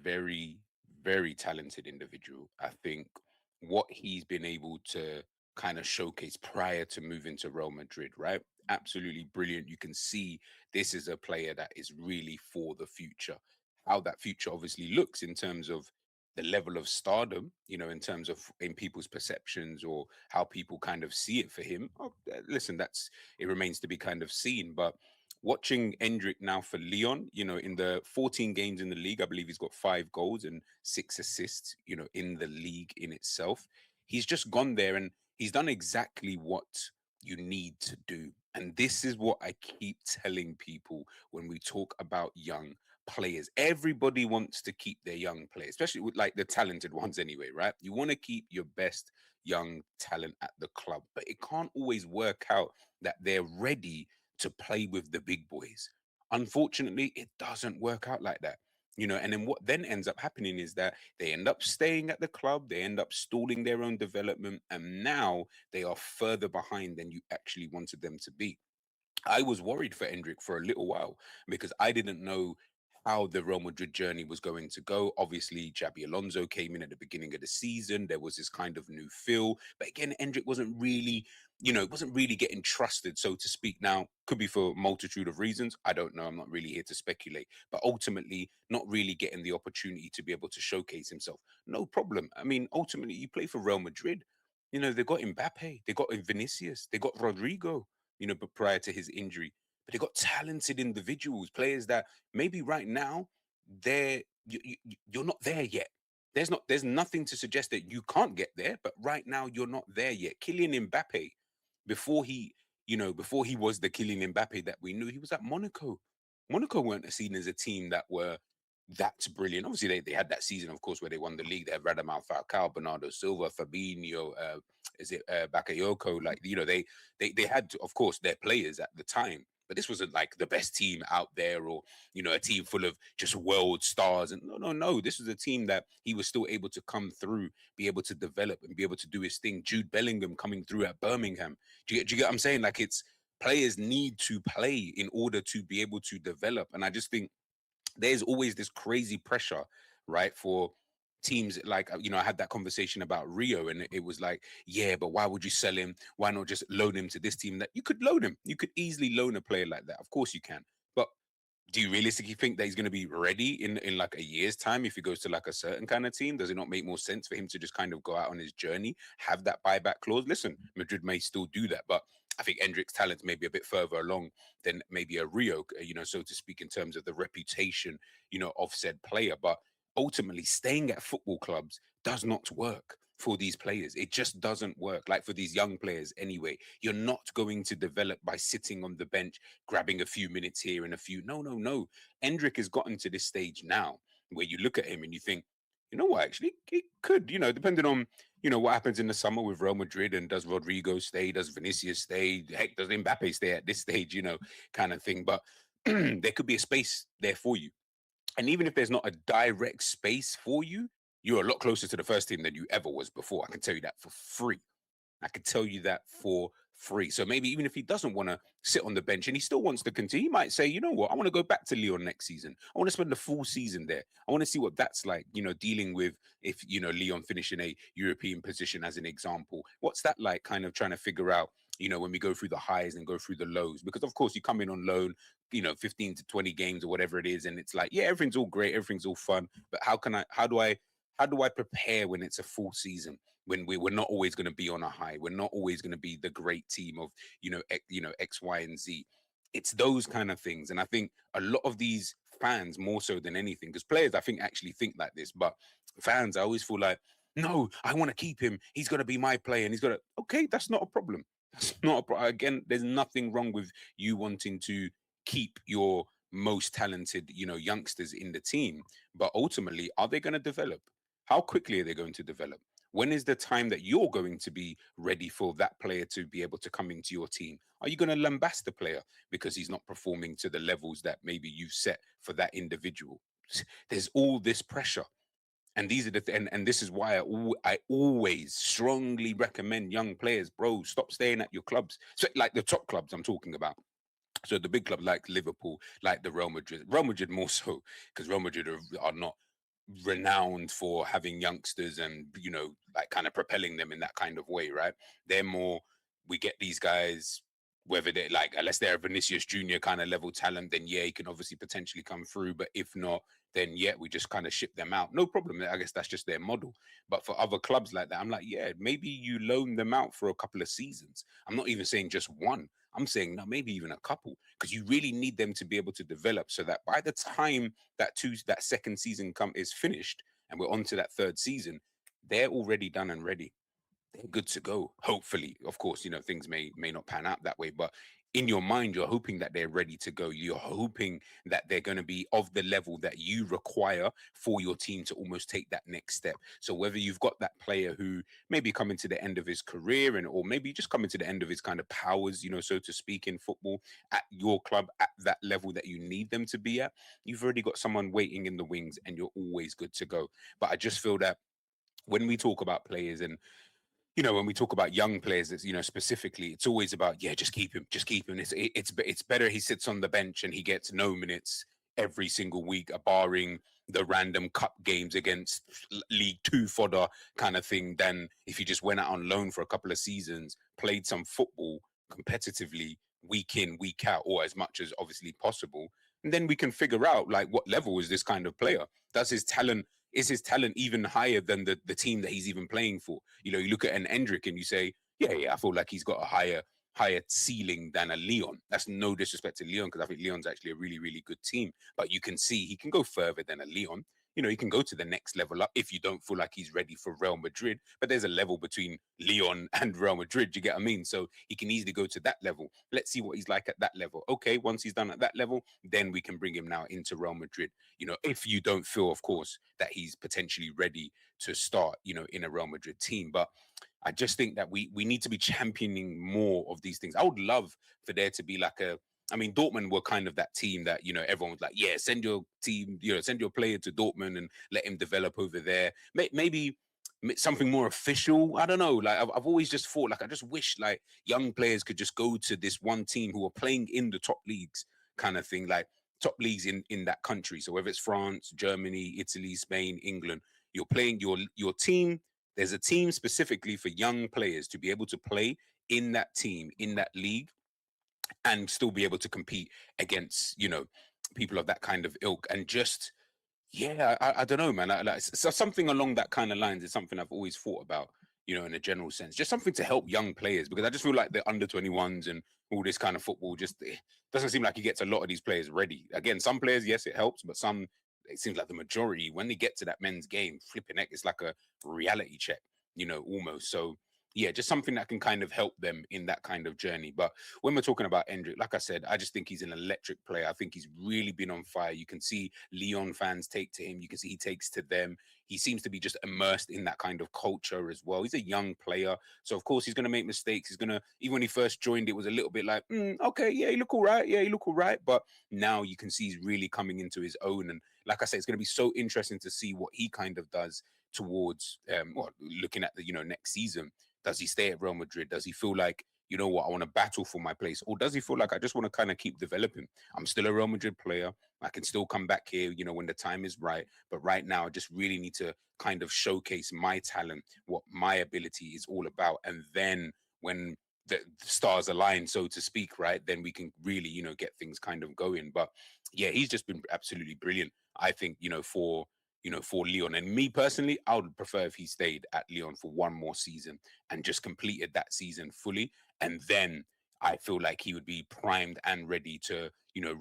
very, very talented individual. I think what he's been able to kind of showcase prior to moving to Real Madrid, right? Absolutely brilliant. You can see this is a player that is really for the future. How that future obviously looks in terms of the level of stardom, in terms of in people's perceptions or how people kind of see it for him. Oh, listen, it remains to be kind of seen. But watching Endrick now for Leon, in the 14 games in the league, I believe he's got 5 goals and 6 assists, in the league in itself. He's just gone there and he's done exactly what you need to do. And this is what I keep telling people when we talk about young players. Everybody wants to keep their young players, especially with like the talented ones anyway, right? You want to keep your best young talent at the club, but it can't always work out that they're ready to play with the big boys. Unfortunately, it doesn't work out like that. And then what then ends up happening is that they end up staying at the club, they end up stalling their own development, and now they are further behind than you actually wanted them to be. I was worried for Endrick for a little while because I didn't know how the Real Madrid journey was going to go. Obviously, Xabi Alonso came in at the beginning of the season. There was this kind of new feel. But again, Endrick wasn't really getting trusted, so to speak. Now, could be for a multitude of reasons. I don't know. I'm not really here to speculate. But ultimately, not really getting the opportunity to be able to showcase himself. No problem. I mean, ultimately, you play for Real Madrid. They got Mbappe, they got Vinicius, they got Rodrigo, but prior to his injury. But they got talented individuals, players that maybe right now you're not there yet. There's nothing to suggest that you can't get there, but right now you're not there yet. Kylian Mbappe, before he was the Kylian Mbappe that we knew, he was at Monaco. Monaco weren't seen as a team that were that brilliant. Obviously, they had that season, of course, where they won the league. They had Radamel Falcao, Bernardo Silva, Fabinho, is it Bakayoko? Like, they had, of course, their players at the time. But this wasn't like the best team out there or, a team full of just world stars. And no. This was a team that he was still able to come through, be able to develop and be able to do his thing. Jude Bellingham coming through at Birmingham. Do you get what I'm saying? Like, it's players need to play in order to be able to develop. And I just think there's always this crazy pressure, right? For teams like, I had that conversation about Rio and it was like, yeah, but why would you sell him? Why not just loan him to this team? That you could loan him. You could easily loan a player like that. Of course you can. But do you realistically think that he's going to be ready in like a year's time if he goes to like a certain kind of team? Does it not make more sense for him to just kind of go out on his journey, have that buyback clause? Listen, Madrid may still do that, but I think Endrick's talent may be a bit further along than maybe a Rio, so to speak, in terms of the reputation, of said player. But ultimately, staying at football clubs does not work for these players. It just doesn't work. Like for these young players, anyway, you're not going to develop by sitting on the bench, grabbing a few minutes here and a few. No, no, no. Endrick has gotten to this stage now where you look at him and you think, you know what, actually, it could, depending on, what happens in the summer with Real Madrid and does Rodrigo stay, does Vinicius stay, heck, does Mbappe stay at this stage, kind of thing. But there could be a space there for you. And even if there's not a direct space for you, you're a lot closer to the first team than you ever was before. I can tell you that for free. I could tell you that for free. So maybe even if he doesn't want to sit on the bench and he still wants to continue, he might say, you know what, I want to go back to Lyon next season. I want to spend the full season there. I want to see what that's like, dealing with if, Lyon finish in a European position as an example. What's that like, kind of trying to figure out, when we go through the highs and go through the lows? Because of course you come in on loan, 15 to 20 games or whatever it is. And it's like, yeah, everything's all great. Everything's all fun. But how do I prepare when it's a full season? When we're not always going to be on a high, we're not always going to be the great team of X, Y, and Z. It's those kind of things, and I think a lot of these fans, more so than anything, because players I think actually think like this, but fans, I always feel like, no, I want to keep him. He's got to be my player, and he's got to. Okay, that's not a problem. That's not a problem. Again, there's nothing wrong with you wanting to keep your most talented, youngsters in the team, but ultimately, are they going to develop? How quickly are they going to develop? When is the time that you're going to be ready for that player to be able to come into your team? Are you going to lambast the player because he's not performing to the levels that maybe you've set for that individual? There's all this pressure. And these are and this is why I always strongly recommend young players, bro, stop staying at your clubs. So like the top clubs I'm talking about. So the big clubs like Liverpool, like the Real Madrid more so, because Real Madrid are not renowned for having youngsters and, like kind of propelling them in that kind of way, right? They're more, we get these guys, whether they like, unless they're a Vinicius Junior kind of level talent, then yeah, he can obviously potentially come through. But if not, then yeah, we just kind of ship them out. No problem. I guess that's just their model. But for other clubs like that, I'm like, yeah, maybe you loan them out for a couple of seasons. I'm not even saying just one. I'm saying no, maybe even a couple, because you really need them to be able to develop so that by the time that second season come is finished and we're on to that third season, they're already done and ready. They're good to go. Hopefully, of course, things may not pan out that way, but in your mind, you're hoping that they're ready to go. You're hoping that they're going to be of the level that you require for your team to almost take that next step. So whether you've got that player who maybe coming to the end of his career and or maybe just coming to the end of his kind of powers, so to speak, in football at your club at that level that you need them to be at, you've already got someone waiting in the wings and you're always good to go. But I just feel that when we talk about players and when we talk about young players, it's, specifically, it's always about, yeah, just keep him, just keep him. It's better he sits on the bench and he gets no minutes every single week, barring the random cup games against League Two fodder kind of thing, than if he just went out on loan for a couple of seasons, played some football competitively week in, week out, or as much as obviously possible. And then we can figure out like what level is this kind of player? Does his talent is his talent even higher than the team that he's even playing for? You look at an Endrick and you say, yeah, yeah, I feel like he's got a higher ceiling than a Leon. That's no disrespect to Leon, because I think Leon's actually a really, really good team. But you can see he can go further than a Leon. He can go to the next level up if you don't feel like he's ready for Real Madrid. But there's a level between Leon and Real Madrid. You get what I mean? So he can easily go to that level. Let's see what he's like at that level. Okay, once he's done at that level, then we can bring him now into Real Madrid. If you don't feel, of course, that he's potentially ready to start, in a Real Madrid team. But I just think that we need to be championing more of these things. I would love for there to be like I mean, Dortmund were kind of that team that, everyone was like, yeah, send your team, send your player to Dortmund and let him develop over there. Maybe something more official. I don't know. Like I've always just thought, like, I just wish like young players could just go to this one team who are playing in the top leagues kind of thing, like top leagues in that country. So whether it's France, Germany, Italy, Spain, England, you're playing your team. There's a team specifically for young players to be able to play in that team, in that league, and still be able to compete against, people of that kind of ilk. And just, yeah, I don't know, man. So something along that kind of lines is something I've always thought about, in a general sense. Just something to help young players, because I just feel like the under 21s and all this kind of football just doesn't seem like it gets a lot of these players ready. Again, some players, yes, it helps, but some, it seems like the majority, when they get to that men's game, flipping heck, it's like a reality check, almost. So yeah, just something that can kind of help them in that kind of journey. But when we're talking about Endrick, like I said, I just think he's an electric player. I think he's really been on fire. You can see Leon fans take to him. You can see he takes to them. He seems to be just immersed in that kind of culture as well. He's a young player. So, of course, he's going to make mistakes. He's going to, even when he first joined, it was a little bit like, okay, yeah, you look all right. Yeah, you look all right. But now you can see he's really coming into his own. And like I said, it's going to be so interesting to see what he kind of does towards, looking at the, next season. Does he stay at Real Madrid? Does he feel like, you know what, I want to battle for my place? Or does he feel like I just want to kind of keep developing? I'm still a Real Madrid player. I can still come back here, when the time is right. But right now, I just really need to kind of showcase my talent, what my ability is all about. And then when the stars align, so to speak, right, then we can really, get things kind of going. But yeah, he's just been absolutely brilliant. I think, for Leon. And me personally, I would prefer if he stayed at Leon for one more season and just completed that season fully. And then I feel like he would be primed and ready to,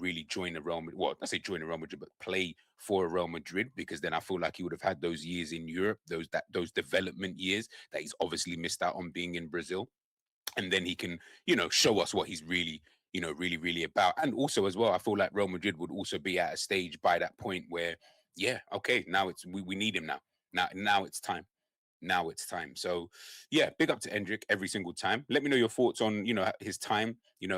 really join the Real Madrid. Well, I say join the Real Madrid, but play for Real Madrid, because then I feel like he would have had those years in Europe, those development years that he's obviously missed out on being in Brazil. And then he can, show us what he's really, really, really about. And also as well, I feel like Real Madrid would also be at a stage by that point where, yeah, okay, now we need him now. Now it's time. Now it's time. So yeah, big up to Endrick every single time. Let me know your thoughts on, his time,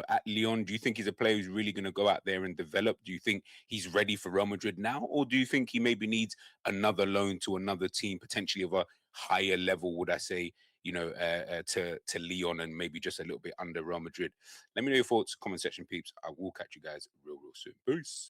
at Lyon. Do you think he's a player who's really going to go out there and develop? Do you think he's ready for Real Madrid now? Or do you think he maybe needs another loan to another team, potentially of a higher level, would I say, to Lyon, and maybe just a little bit under Real Madrid? Let me know your thoughts, comment section peeps. I will catch you guys real, real soon. Peace.